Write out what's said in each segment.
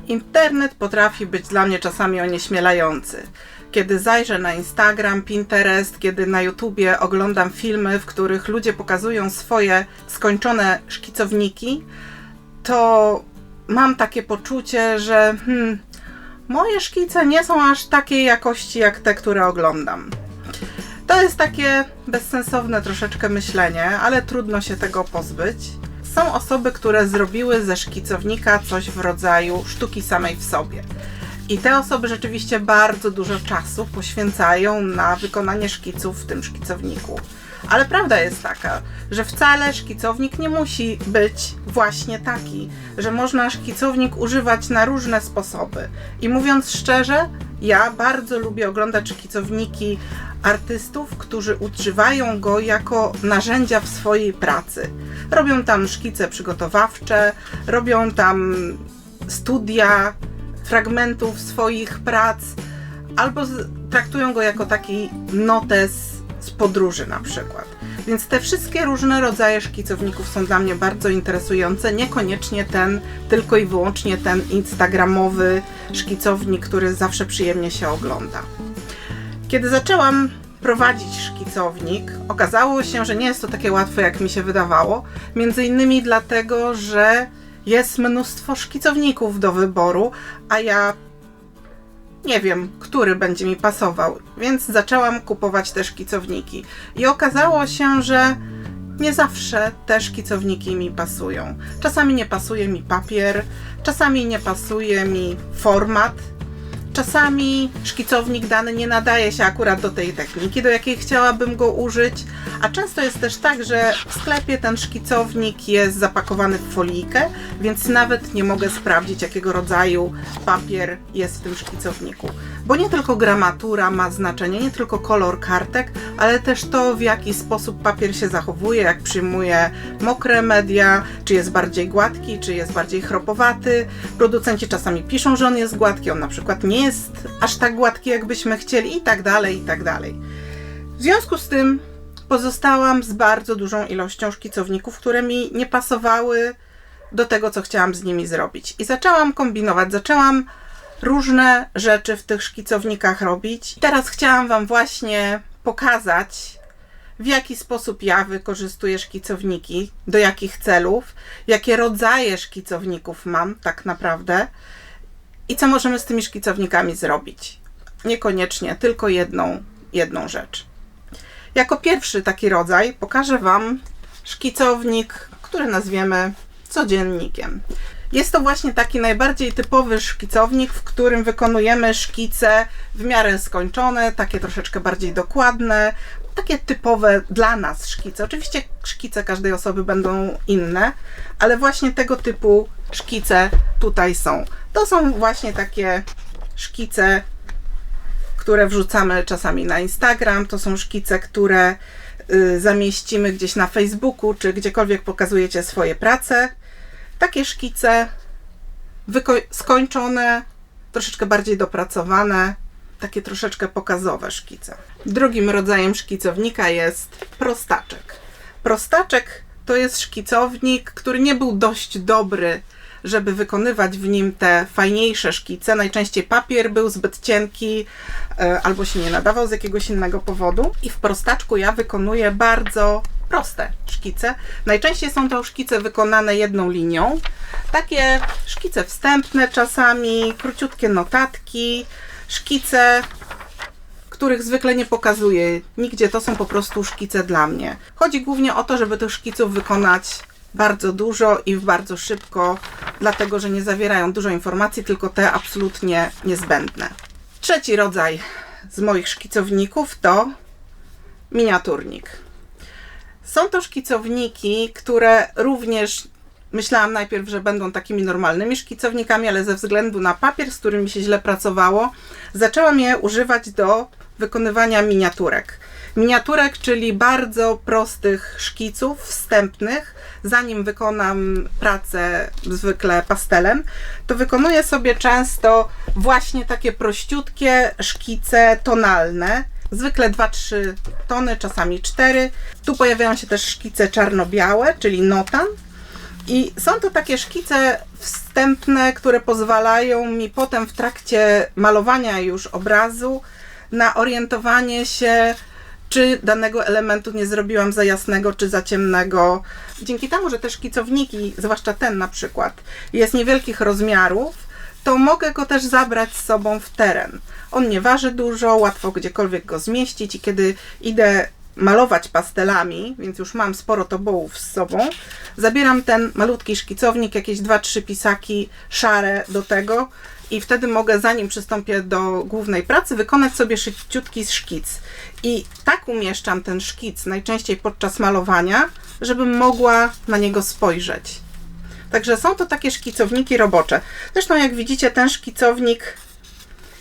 Internet potrafi być dla mnie czasami onieśmielający. Kiedy zajrzę na Instagram, Pinterest, kiedy na YouTubie oglądam filmy, w których ludzie pokazują swoje skończone szkicowniki, to mam takie poczucie, że moje szkice nie są aż takiej jakości jak te, które oglądam. To jest takie bezsensowne troszeczkę myślenie, ale trudno się tego pozbyć. Są osoby, które zrobiły ze szkicownika coś w rodzaju sztuki samej w sobie. I te osoby rzeczywiście bardzo dużo czasu poświęcają na wykonanie szkiców w tym szkicowniku. Ale prawda jest taka, że wcale szkicownik nie musi być właśnie taki, że można szkicownik używać na różne sposoby. I mówiąc szczerze, ja bardzo lubię oglądać szkicowniki artystów, którzy używają go jako narzędzia w swojej pracy. Robią tam szkice przygotowawcze, robią tam studia fragmentów swoich prac, albo traktują go jako taki notes z podróży na przykład. Więc te wszystkie różne rodzaje szkicowników są dla mnie bardzo interesujące, niekoniecznie ten, tylko i wyłącznie ten instagramowy szkicownik, który zawsze przyjemnie się ogląda. Kiedy zaczęłam prowadzić szkicownik, okazało się, że nie jest to takie łatwe, jak mi się wydawało, między innymi dlatego, że jest mnóstwo szkicowników do wyboru, a ja nie wiem, który będzie mi pasował, więc zaczęłam kupować te szkicowniki. I okazało się, że nie zawsze te szkicowniki mi pasują. Czasami nie pasuje mi papier, czasami nie pasuje mi format, czasami szkicownik dany nie nadaje się akurat do tej techniki, do jakiej chciałabym go użyć, a często jest też tak, że w sklepie ten szkicownik jest zapakowany w folijkę, więc nawet nie mogę sprawdzić, jakiego rodzaju papier jest w tym szkicowniku. Bo nie tylko gramatura ma znaczenie, nie tylko kolor kartek, ale też to, w jaki sposób papier się zachowuje, jak przyjmuje mokre media, czy jest bardziej gładki, czy jest bardziej chropowaty. Producenci czasami piszą, że on jest gładki, on na przykład nie jest aż tak gładki, jakbyśmy chcieli, i tak dalej, i tak dalej. W związku z tym pozostałam z bardzo dużą ilością szkicowników, które mi nie pasowały do tego, co chciałam z nimi zrobić. I zaczęłam kombinować, zaczęłam różne rzeczy w tych szkicownikach robić. Teraz chciałam Wam właśnie pokazać, w jaki sposób ja wykorzystuję szkicowniki, do jakich celów, jakie rodzaje szkicowników mam tak naprawdę i co możemy z tymi szkicownikami zrobić. Niekoniecznie tylko jedną rzecz. Jako pierwszy taki rodzaj pokażę Wam szkicownik, który nazwiemy codziennikiem. Jest to właśnie taki najbardziej typowy szkicownik, w którym wykonujemy szkice w miarę skończone, takie troszeczkę bardziej dokładne, takie typowe dla nas szkice. Oczywiście szkice każdej osoby będą inne, ale właśnie tego typu szkice tutaj są. To są właśnie takie szkice, które wrzucamy czasami na Instagram, to są szkice, które zamieścimy gdzieś na Facebooku, czy gdziekolwiek pokazujecie swoje prace. Takie szkice skończone, troszeczkę bardziej dopracowane, takie troszeczkę pokazowe szkice. Drugim rodzajem szkicownika jest prostaczek. Prostaczek to jest szkicownik, który nie był dość dobry, żeby wykonywać w nim te fajniejsze szkice. Najczęściej papier był zbyt cienki albo się nie nadawał z jakiegoś innego powodu. I w prostaczku ja wykonuję bardzo proste szkice. Najczęściej są to szkice wykonane jedną linią. Takie szkice wstępne czasami, króciutkie notatki, szkice, których zwykle nie pokazuję nigdzie. To są po prostu szkice dla mnie. Chodzi głównie o to, żeby tych szkiców wykonać bardzo dużo i bardzo szybko, dlatego że nie zawierają dużo informacji, tylko te absolutnie niezbędne. Trzeci rodzaj z moich szkicowników to miniaturnik. Są to szkicowniki, które również myślałam najpierw, że będą takimi normalnymi szkicownikami, ale ze względu na papier, z którym mi się źle pracowało, zaczęłam je używać do wykonywania miniaturek. Miniaturek, czyli bardzo prostych szkiców wstępnych. Zanim wykonam pracę zwykle pastelem, to wykonuję sobie często właśnie takie prościutkie szkice tonalne. Zwykle 2-3 tony, czasami 4. Tu pojawiają się też szkice czarno-białe, czyli notan. I są to takie szkice wstępne, które pozwalają mi potem w trakcie malowania już obrazu na orientowanie się, czy danego elementu nie zrobiłam za jasnego, czy za ciemnego. Dzięki temu, że te szkicowniki, zwłaszcza ten na przykład, jest niewielkich rozmiarów, to mogę go też zabrać z sobą w teren. On nie waży dużo, łatwo gdziekolwiek go zmieścić i kiedy idę malować pastelami, więc już mam sporo tobołów z sobą, zabieram ten malutki szkicownik, jakieś 2-3 pisaki szare do tego i wtedy mogę, zanim przystąpię do głównej pracy, wykonać sobie szybciutki szkic. I tak umieszczam ten szkic najczęściej podczas malowania, żebym mogła na niego spojrzeć. Także są to takie szkicowniki robocze. Zresztą jak widzicie, ten szkicownik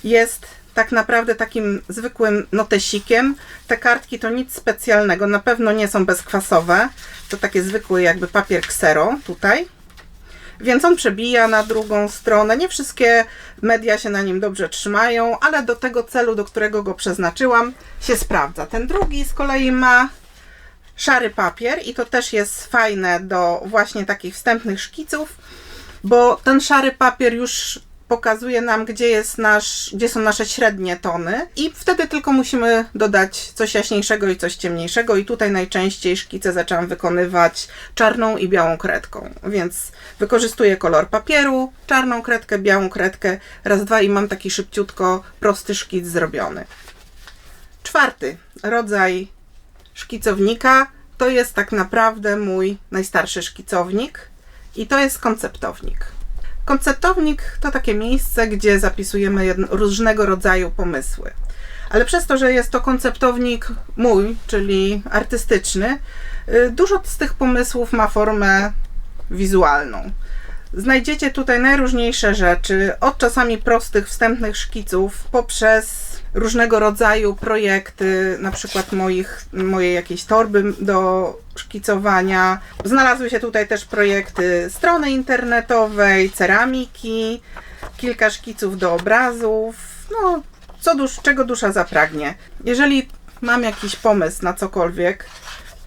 jest tak naprawdę takim zwykłym notesikiem. Te kartki to nic specjalnego, na pewno nie są bezkwasowe. To takie zwykły jakby papier ksero tutaj. Więc on przebija na drugą stronę. Nie wszystkie media się na nim dobrze trzymają, ale do tego celu, do którego go przeznaczyłam, się sprawdza. Ten drugi z kolei ma szary papier i to też jest fajne do właśnie takich wstępnych szkiców, bo ten szary papier już pokazuje nam, gdzie są nasze średnie tony i wtedy tylko musimy dodać coś jaśniejszego i coś ciemniejszego i tutaj najczęściej szkice zaczęłam wykonywać czarną i białą kredką, więc wykorzystuję kolor papieru, czarną kredkę, białą kredkę, raz, dwa i mam taki szybciutko prosty szkic zrobiony. Czwarty rodzaj szkicownika to jest tak naprawdę mój najstarszy szkicownik i to jest konceptownik. Konceptownik to takie miejsce, gdzie zapisujemy różnego rodzaju pomysły. Ale przez to, że jest to konceptownik mój, czyli artystyczny, dużo z tych pomysłów ma formę wizualną. Znajdziecie tutaj najróżniejsze rzeczy, od czasami prostych, wstępnych szkiców, poprzez różnego rodzaju projekty, na przykład mojej jakiejś torby do szkicowania. Znalazły się tutaj też projekty strony internetowej, ceramiki, kilka szkiców do obrazów, no czego dusza zapragnie. Jeżeli mam jakiś pomysł na cokolwiek,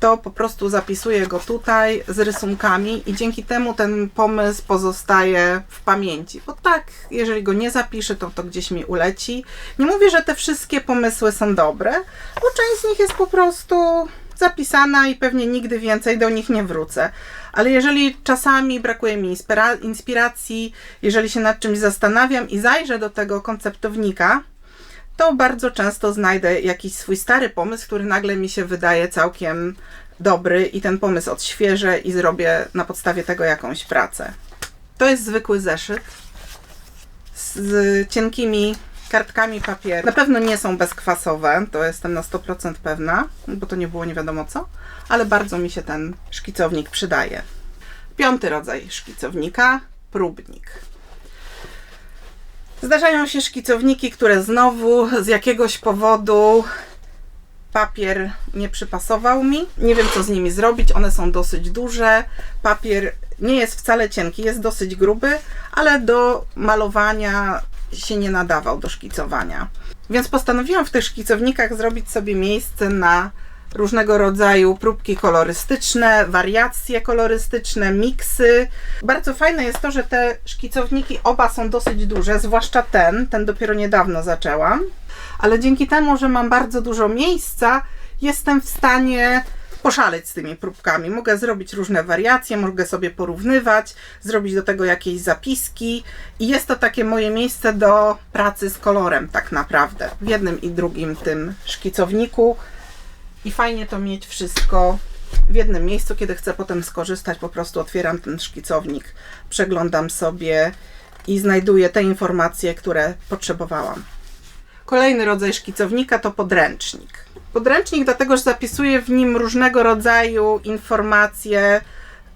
to po prostu zapisuję go tutaj z rysunkami i dzięki temu ten pomysł pozostaje w pamięci. Bo tak, jeżeli go nie zapiszę, to gdzieś mi uleci. Nie mówię, że te wszystkie pomysły są dobre, bo część z nich jest po prostu zapisana i pewnie nigdy więcej do nich nie wrócę. Ale jeżeli czasami brakuje mi inspiracji, jeżeli się nad czymś zastanawiam i zajrzę do tego konceptownika, to bardzo często znajdę jakiś swój stary pomysł, który nagle mi się wydaje całkiem dobry i ten pomysł odświeżę i zrobię na podstawie tego jakąś pracę. To jest zwykły zeszyt z cienkimi kartkami papieru. Na pewno nie są bezkwasowe, to jestem na 100% pewna, bo to nie było nie wiadomo co, ale bardzo mi się ten szkicownik przydaje. Piąty rodzaj szkicownika, próbnik. Zdarzają się szkicowniki, które znowu z jakiegoś powodu papier nie przypasował mi. Nie wiem, co z nimi zrobić. One są dosyć duże. Papier nie jest wcale cienki, jest dosyć gruby, ale do malowania się nie nadawał, do szkicowania. Więc postanowiłam w tych szkicownikach zrobić sobie miejsce na różnego rodzaju próbki kolorystyczne, wariacje kolorystyczne, miksy. Bardzo fajne jest to, że te szkicowniki oba są dosyć duże, zwłaszcza ten dopiero niedawno zaczęłam, ale dzięki temu, że mam bardzo dużo miejsca, jestem w stanie poszaleć z tymi próbkami. Mogę zrobić różne wariacje, mogę sobie porównywać, zrobić do tego jakieś zapiski i jest to takie moje miejsce do pracy z kolorem tak naprawdę w jednym i drugim tym szkicowniku. I fajnie to mieć wszystko w jednym miejscu, kiedy chcę potem skorzystać, po prostu otwieram ten szkicownik, przeglądam sobie i znajduję te informacje, które potrzebowałam. Kolejny rodzaj szkicownika to podręcznik. Podręcznik dlatego, że zapisuję w nim różnego rodzaju informacje,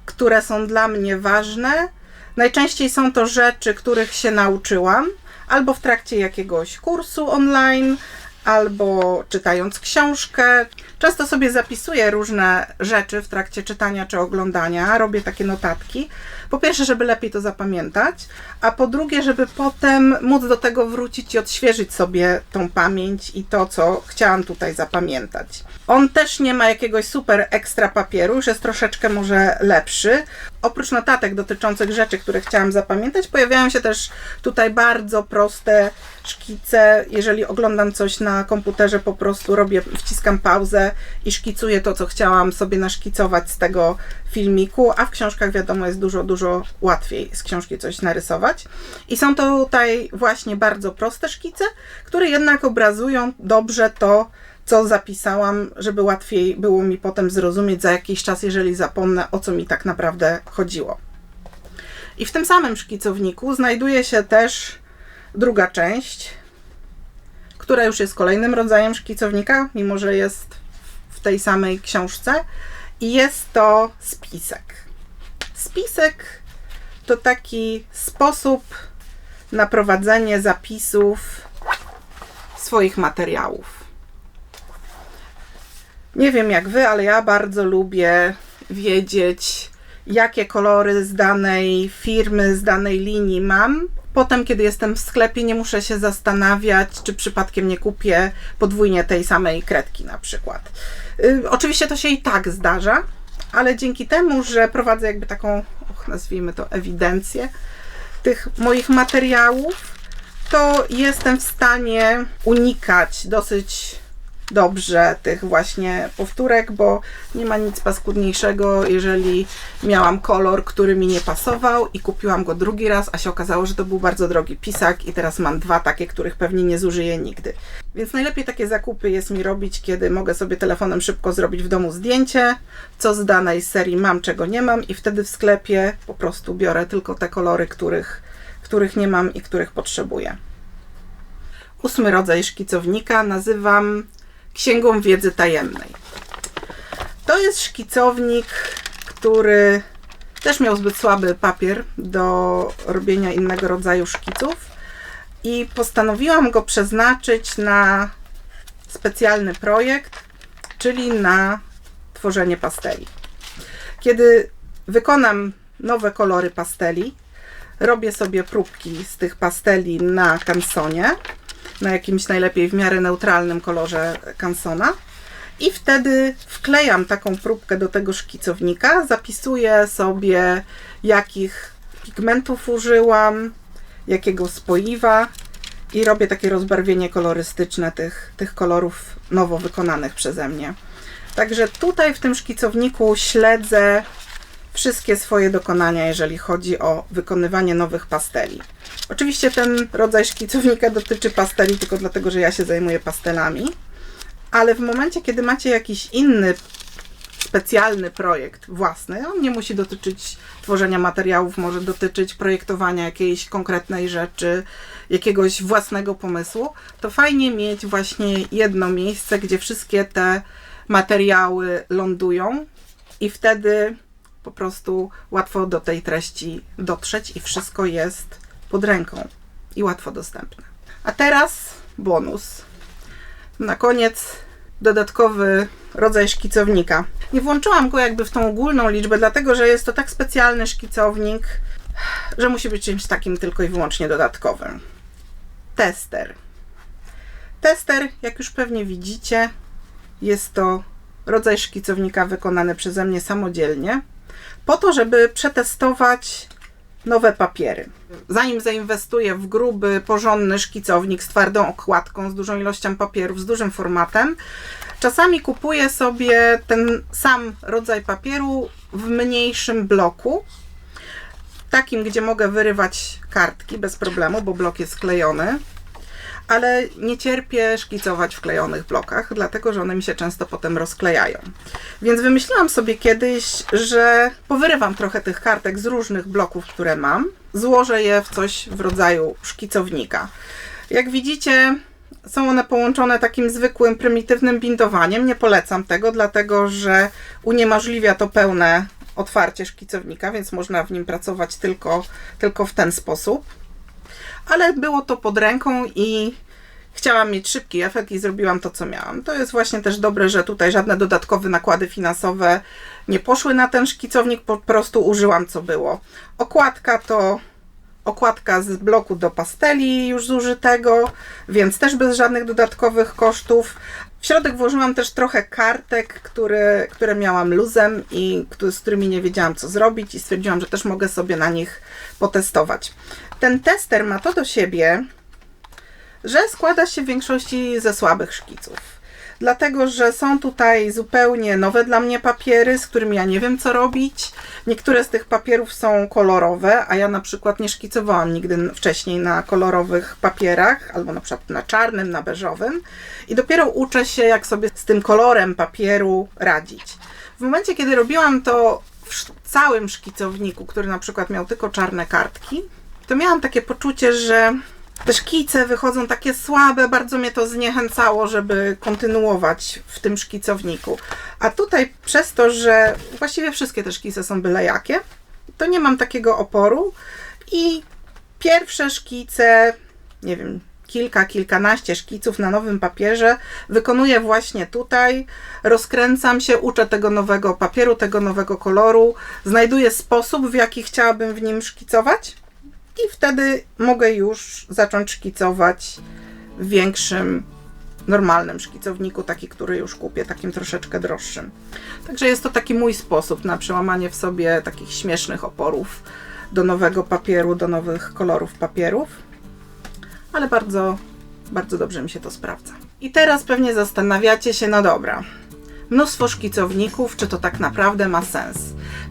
które są dla mnie ważne. Najczęściej są to rzeczy, których się nauczyłam, albo w trakcie jakiegoś kursu online, albo czytając książkę. Często sobie zapisuję różne rzeczy w trakcie czytania czy oglądania, robię takie notatki. Po pierwsze, żeby lepiej to zapamiętać, a po drugie, żeby potem móc do tego wrócić i odświeżyć sobie tą pamięć i to, co chciałam tutaj zapamiętać. On też nie ma jakiegoś super ekstra papieru, już jest troszeczkę może lepszy. Oprócz notatek dotyczących rzeczy, które chciałam zapamiętać, pojawiają się też tutaj bardzo proste szkice. Jeżeli oglądam coś na komputerze, po prostu wciskam pauzę i szkicuję to, co chciałam sobie naszkicować z tego filmiku, a w książkach wiadomo jest dużo łatwiej z książki coś narysować. I są to tutaj właśnie bardzo proste szkice, które jednak obrazują dobrze to, co zapisałam, żeby łatwiej było mi potem zrozumieć za jakiś czas, jeżeli zapomnę, o co mi tak naprawdę chodziło. I w tym samym szkicowniku znajduje się też druga część, która już jest kolejnym rodzajem szkicownika, mimo że jest w tej samej książce. I jest to spisek. Spisek to taki sposób na prowadzenie zapisów swoich materiałów. Nie wiem jak wy, ale ja bardzo lubię wiedzieć, jakie kolory z danej firmy, z danej linii mam. Potem, kiedy jestem w sklepie, nie muszę się zastanawiać, czy przypadkiem nie kupię podwójnie tej samej kredki na przykład. Oczywiście to się i tak zdarza, ale dzięki temu, że prowadzę jakby taką, nazwijmy to, ewidencję tych moich materiałów, to jestem w stanie unikać dosyć dobrze tych właśnie powtórek, bo nie ma nic paskudniejszego, jeżeli miałam kolor, który mi nie pasował i kupiłam go drugi raz, a się okazało, że to był bardzo drogi pisak i teraz mam dwa takie, których pewnie nie zużyję nigdy. Więc najlepiej takie zakupy jest mi robić, kiedy mogę sobie telefonem szybko zrobić w domu zdjęcie, co z danej serii mam, czego nie mam i wtedy w sklepie po prostu biorę tylko te kolory, których nie mam i których potrzebuję. 8. rodzaj szkicownika nazywam Księgą Wiedzy Tajemnej. To jest szkicownik, który też miał zbyt słaby papier do robienia innego rodzaju szkiców i postanowiłam go przeznaczyć na specjalny projekt, czyli na tworzenie pasteli. Kiedy wykonam nowe kolory pasteli, robię sobie próbki z tych pasteli na Cansonie, na jakimś najlepiej w miarę neutralnym kolorze Cansona i wtedy wklejam taką próbkę do tego szkicownika, zapisuję sobie, jakich pigmentów użyłam, jakiego spoiwa i robię takie rozbarwienie kolorystyczne tych kolorów nowo wykonanych przeze mnie. Także tutaj w tym szkicowniku śledzę wszystkie swoje dokonania, jeżeli chodzi o wykonywanie nowych pasteli. Oczywiście ten rodzaj szkicownika dotyczy pasteli tylko dlatego, że ja się zajmuję pastelami, ale w momencie, kiedy macie jakiś inny specjalny projekt własny, on nie musi dotyczyć tworzenia materiałów, może dotyczyć projektowania jakiejś konkretnej rzeczy, jakiegoś własnego pomysłu, to fajnie mieć właśnie jedno miejsce, gdzie wszystkie te materiały lądują i wtedy po prostu łatwo do tej treści dotrzeć i wszystko jest pod ręką i łatwo dostępne. A teraz bonus. Na koniec dodatkowy rodzaj szkicownika. Nie włączyłam go jakby w tą ogólną liczbę, dlatego że jest to tak specjalny szkicownik, że musi być czymś takim tylko i wyłącznie dodatkowym. Tester. Tester, jak już pewnie widzicie, jest to rodzaj szkicownika wykonany przeze mnie samodzielnie, po to, żeby przetestować nowe papiery. Zanim zainwestuję w gruby, porządny szkicownik z twardą okładką, z dużą ilością papierów, z dużym formatem, czasami kupuję sobie ten sam rodzaj papieru w mniejszym bloku, takim, gdzie mogę wyrywać kartki bez problemu, bo blok jest sklejony, ale nie cierpię szkicować w klejonych blokach, dlatego że one mi się często potem rozklejają. Więc wymyśliłam sobie kiedyś, że powyrywam trochę tych kartek z różnych bloków, które mam, złożę je w coś w rodzaju szkicownika. Jak widzicie, są one połączone takim zwykłym, prymitywnym bindowaniem. Nie polecam tego, dlatego że uniemożliwia to pełne otwarcie szkicownika, więc można w nim pracować tylko w ten sposób. Ale było to pod ręką i Chciałam mieć szybki efekt i zrobiłam to, co miałam. To jest właśnie też dobre, że tutaj żadne dodatkowe nakłady finansowe nie poszły na ten szkicownik, po prostu użyłam, co było. Okładka to okładka z bloku do pasteli już zużytego, więc też bez żadnych dodatkowych kosztów. W środek włożyłam też trochę kartek, które miałam luzem i z którymi nie wiedziałam, co zrobić, i stwierdziłam, że też mogę sobie na nich potestować. Ten tester ma to do siebie, że składa się w większości ze słabych szkiców. Dlatego, że są tutaj zupełnie nowe dla mnie papiery, z którymi ja nie wiem, co robić. Niektóre z tych papierów są kolorowe, a ja na przykład nie szkicowałam nigdy wcześniej na kolorowych papierach, albo na przykład na czarnym, na beżowym. I dopiero uczę się, jak sobie z tym kolorem papieru radzić. W momencie, kiedy robiłam to w całym szkicowniku, który na przykład miał tylko czarne kartki, to miałam takie poczucie, że te szkice wychodzą takie słabe, bardzo mnie to zniechęcało, żeby kontynuować w tym szkicowniku. A tutaj przez to, że właściwie wszystkie te szkice są byle jakie, to nie mam takiego oporu i pierwsze szkice, nie wiem, kilkanaście szkiców na nowym papierze wykonuję właśnie tutaj, rozkręcam się, uczę tego nowego papieru, tego nowego koloru, znajduję sposób, w jaki chciałabym w nim szkicować. I wtedy mogę już zacząć szkicować w większym, normalnym szkicowniku, taki, który już kupię, takim troszeczkę droższym. Także jest to taki mój sposób na przełamanie w sobie takich śmiesznych oporów do nowego papieru, do nowych kolorów papierów. Ale bardzo, bardzo dobrze mi się to sprawdza. I teraz pewnie zastanawiacie się, no dobra, mnóstwo szkicowników, czy to tak naprawdę ma sens?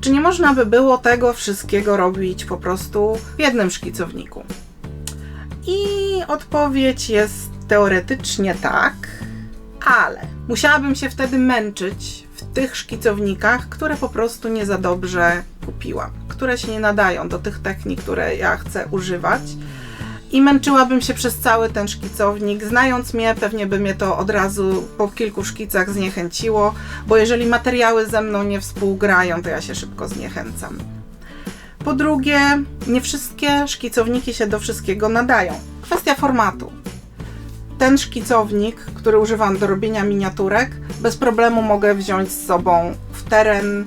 Czy nie można by było tego wszystkiego robić po prostu w jednym szkicowniku? I odpowiedź jest teoretycznie tak, ale musiałabym się wtedy męczyć w tych szkicownikach, które po prostu nie za dobrze kupiłam, które się nie nadają do tych technik, które ja chcę używać. I męczyłabym się przez cały ten szkicownik. Znając mnie, pewnie by mnie to od razu po kilku szkicach zniechęciło, bo jeżeli materiały ze mną nie współgrają, to ja się szybko zniechęcam. Po drugie, nie wszystkie szkicowniki się do wszystkiego nadają. Kwestia formatu. Ten szkicownik, który używam do robienia miniaturek, bez problemu mogę wziąć z sobą w teren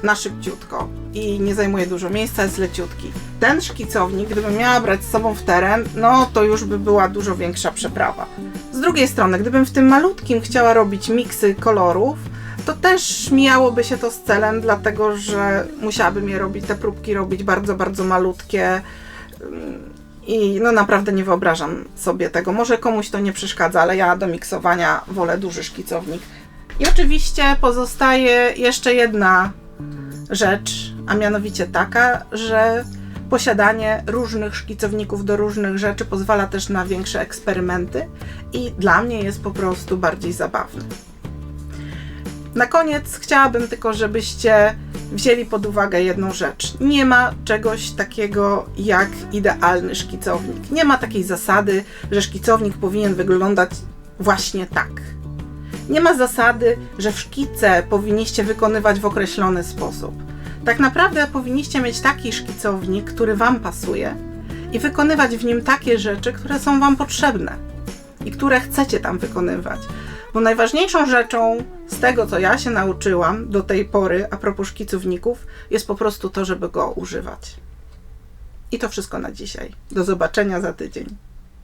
na szybciutko i nie zajmuje dużo miejsca, jest leciutki. Ten szkicownik, gdybym miała brać z sobą w teren, no to już by była dużo większa przeprawa. Z drugiej strony, gdybym w tym malutkim chciała robić miksy kolorów, to też mijałoby się to z celem, dlatego że musiałabym je robić, te próbki robić bardzo, bardzo malutkie i no naprawdę nie wyobrażam sobie tego. Może komuś to nie przeszkadza, ale ja do miksowania wolę duży szkicownik. I oczywiście pozostaje jeszcze jedna rzecz, a mianowicie taka, że posiadanie różnych szkicowników do różnych rzeczy pozwala też na większe eksperymenty i dla mnie jest po prostu bardziej zabawny. Na koniec chciałabym tylko, żebyście wzięli pod uwagę jedną rzecz. Nie ma czegoś takiego jak idealny szkicownik. Nie ma takiej zasady, że szkicownik powinien wyglądać właśnie tak. Nie ma zasady, że szkice powinniście wykonywać w określony sposób. Tak naprawdę powinniście mieć taki szkicownik, który Wam pasuje i wykonywać w nim takie rzeczy, które są Wam potrzebne i które chcecie tam wykonywać. Bo najważniejszą rzeczą z tego, co ja się nauczyłam do tej pory a propos szkicowników, jest po prostu to, żeby go używać. I to wszystko na dzisiaj. Do zobaczenia za tydzień.